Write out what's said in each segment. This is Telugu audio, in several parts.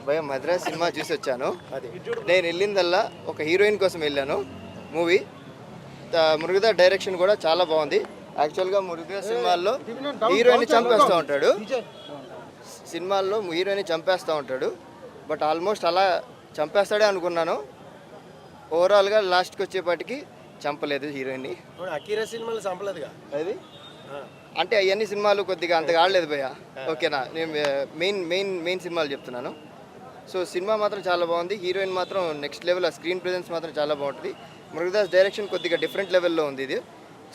భయ మద్రాస్ సినిమా చూసి వచ్చాను. నేను వెళ్ళిందల్లా ఒక హీరోయిన్ కోసం వెళ్ళాను మూవీ. మురుగదాస్ డైరెక్షన్ కూడా చాలా బాగుంది. యాక్చువల్గా మురుగదాస్ సినిమాల్లో హీరోయిన్ చంపేస్తూ ఉంటాడు, బట్ ఆల్మోస్ట్ అలా చంపేస్తాడే అనుకున్నాను. ఓవరాల్గా లాస్ట్కి వచ్చేపాటికి చంపలేదు హీరోయిన్ని. అది అంటే అవన్నీ సినిమాలు కొద్దిగా అంతగా ఆడలేదు భయ్య. ఓకేనా, నేను మెయిన్ సినిమాలు చెప్తున్నాను. సో సినిమా మాత్రం చాలా బాగుంది. హీరోయిన్ మాత్రం నెక్స్ట్ లెవెల్. ఆ స్క్రీన్ ప్రెజెన్స్ మాత్రం చాలా బాగుంటుంది. మురుగదాస్ డైరెక్షన్ కొద్దిగా డిఫరెంట్ లెవెల్లో ఉంది. ఇది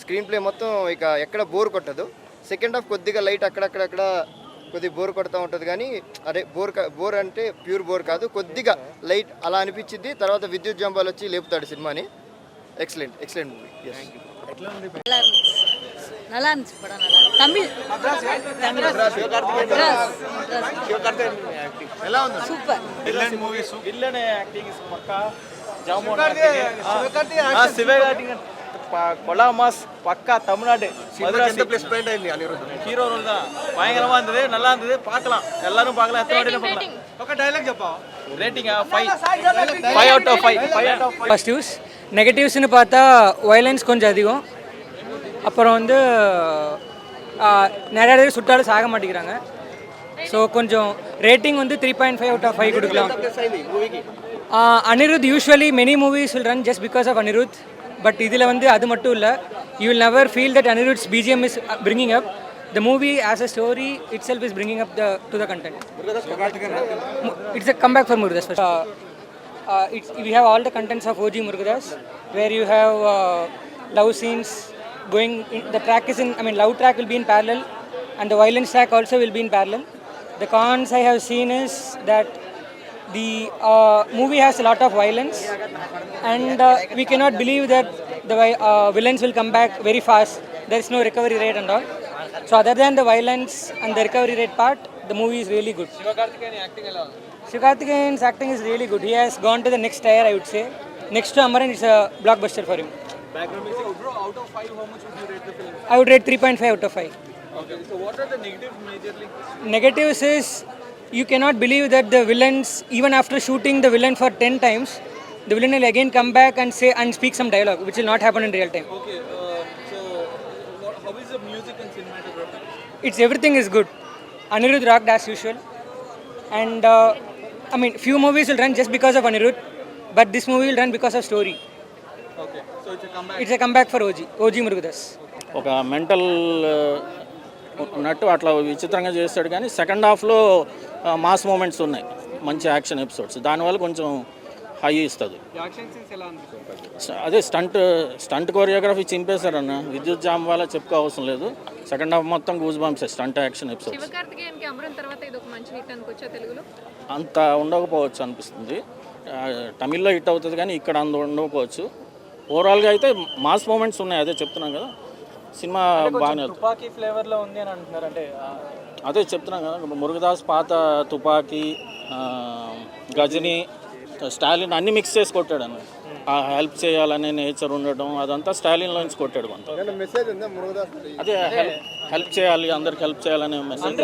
స్క్రీన్ ప్లే మొత్తం ఇక ఎక్కడ బోర్ కొట్టదు. సెకండ్ హాఫ్ కొద్దిగా లైట్ అక్కడక్కడ కొద్దిగా బోర్ కొడుతూ ఉంటుంది, కానీ అదే బోర్ అంటే ప్యూర్ బోర్ కాదు, కొద్దిగా లైట్ అలా అనిపించింది. తర్వాత విద్యుత్ జంబాల్ వచ్చి లేపుతాడు సినిమాని. Excellent movie. நல்லா இருந்துச்சு படம். நல்லா Tamil super. Villain movie villain acting is పక్కా. சிவகார்த்திகேயன் கொலா மாஸ் பக்கா. தமிழ்நாடு ஹீரோ ரோல் தான். பயங்கரமா இருந்தது, நல்லா இருந்தது. பார்க்கலாம், எல்லாரும் பார்க்கலாம். எத்தனை வாட்டி பார்க்கலாம். ఒక డైలాగ్ చెప్పా. Rating 5 out of 5. பாசிட்டிவ்ஸ். நெகட்டிவ்ஸ்னு பார்த்தா வயலன்ஸ் கொஞ்சம் அதிகம். அப்புறம் வந்து நிறைய பேர் சுட்டாலும் சாக மாட்டேங்கிறாங்க. ஸோ கொஞ்சம் ரேட்டிங் வந்து 3.5 out of 5 கொடுக்கலாம். Anirudh usually many movies will run just because of Anirudh. But இதில் வந்து அது மட்டும் இல்லை, you will never feel that Anirudh's BGM is bringing up the movie as a story itself is bringing up to the content. It's a comeback for Murugadas. We have all the contents of OG Murugadas, where you have love scenes going in, the track is in, love track will be in parallel and the violence track also will be in parallel. The cons I have seen is that the movie has a lot of violence and we cannot believe that the villains will come back very fast. There is no recovery rate and all. So other than the violence and the recovery rate part, the movie is really good. Sivakarthikeyan's acting is really good. He has gone to the next tier, I would say. Next to Amaran, it's a blockbuster for him. Background music, bro, out of 5 how much would you rate the film? I would rate 3.5 out of 5. Okay, so what are the negatives majorly? Negatives is you cannot believe that the villains, even after shooting the villain for 10 times, the villain will again come back and say and speak some dialogue, which will not happen in real time. Okay, so how is the music and cinematography? It's everything is good. Anirudh rocked as usual, and few movies will run just because of Anirudh, but this movie will run because of story. Okay, so it's a comeback for OG Murugadas. ఒక మెంటల్ ఉన్నట్టు అట్లా విచిత్రంగా చేస్తాడు, కానీ సెకండ్ హాఫ్లో మాస్ మూమెంట్స్ ఉన్నాయి, మంచి యాక్షన్ ఎపిసోడ్స్, దానివల్ల కొంచెం హై ఇస్తుంది. అదే స్టంట్ కొరియోగ్రఫీ చింపేశారన్న. విద్యుత్ జామ్ వల్ల చెప్పుకో అవసరం లేదు. సెకండ్ హాఫ్ మొత్తం goosebumps stunt action episodes. అంత ఉండకపోవచ్చు అనిపిస్తుంది. తమిళ్లో హిట్ అవుతుంది కానీ ఇక్కడ అంత ఉండకపోవచ్చు. ఓవరాల్గా అయితే మాస్ మూమెంట్స్ ఉన్నాయి, అదే చెప్తున్నాం కదా. సినిమా బాగానే తుపాకీ ఫ్లేవర్లో ఉంది అని అంటున్నారు. అంటే అదే చెప్తున్నాం కదా, మురుగదాస్ పాత తుపాకీ, గజని, స్టాలిన్ అన్ని మిక్స్ చేసి కొట్టాడు అన్న. హెల్ప్ చేయాలనే నేచర్ ఉండడం అదంతా స్టాలిన్లోంచి కొట్టాడు కొంత. అదే హెల్ప్ చేయాలి, అందరికి హెల్ప్ చేయాలనే మెసేజ్.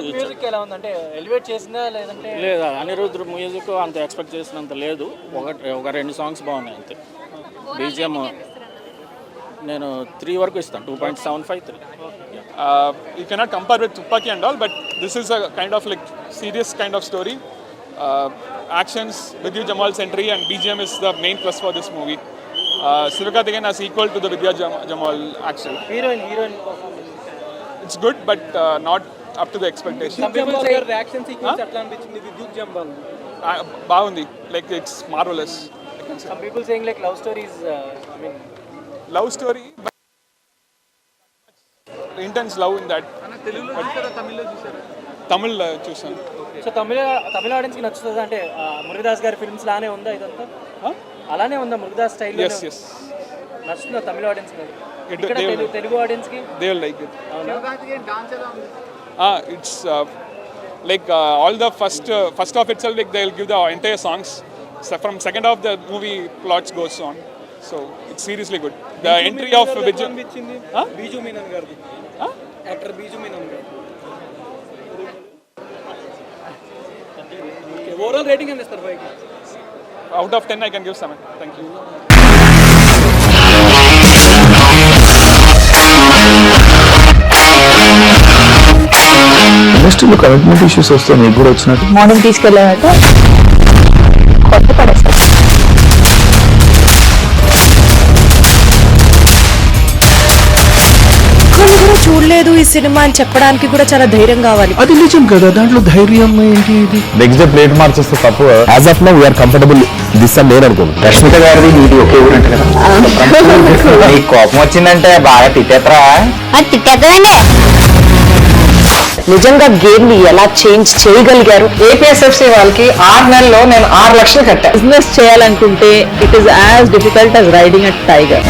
లేదా అనిరుద్ధ్ మ్యూజిక్ అంత ఎక్స్పెక్ట్ చేసినంత లేదు. ఒక 2 సాంగ్స్ బాగున్నాయి అంతే. బీజిఎం నేను 3 వరకు ఇస్తాను. 2.75, 3. You cannot compare with Tupaki and all, but this is a kind of like serious kind of story. Actions, Vidya Jamal's entry and BGM is the main plus for this movie. Sivakarthikeyan is equal to the Vidya Jamal actually. Heroine It's good, but not up to the expectation. Some people say reaction sequence atla anpichindi Vidya Jamal. Bagundi, like it's marvelous. Some people saying like love stories, love story, but intense love in that. Tamil చూసాను. సో తమిళ ఆడియన్స్కి నచ్చుతుంది అంటే మురుగదాస్ గారి ఫిల్మ్స్ లానే ఉందా ఇదంతా? అలానే ఉందా మురుగదాస్ స్టైల్? Yes. నచ్చుతుందా తమిళ ఆడియన్స్కి? ఇక్కడ తెలుగు ఆడియన్స్కి they will like it. It's like all the first half itself, like they'll give the entire songs. So from second half the movie plots goes on, so it's seriously good. The entry of Biju Menon గారిది, యాక్టర్ బీజు మీనన్ గారు. ఓవరాల్ రేటింగ్ ఎంత ఇస్తారు 5కి? Out of 10, I can give 7. Thank you. ఇండస్ట్రీలో కమిట్మెంట్ ఇష్యూస్ వస్తే నీకు కూడా వచ్చినట్టు మార్నింగ్ తీసుకెళ్ళాక కొత్త పడేస్తారు. కూడా చూడలేదు ఈ సినిమా అని చెప్పడానికి కూడా చాలా ధైర్యం కావాలి. అది నిజం కదా, దాంట్లో ధైర్యం ఏంటి? ఇది నెక్స్ట్ డే ప్లేట్ మార్చేస్తే తప్పు. As of now we are comfortable this అని నేను అనుకోను. రష్మిక గారిది నీది ఒకే ఊరంట కదా. నీకు కోపం వచ్చిందంటే బాగా తిట్టేతరా? తిట్టేద్దండి. నిజంగా గేమ్ ని ఎలా చేంజ్ చేయగలిగారు. ఏపీఎస్ఎఫ్సి వాళ్ళకి 6 నెలల్లో నేను 6 లక్షలు కట్టా. బిజినెస్ చేయాలనుకుంటే it is as difficult as riding a tiger.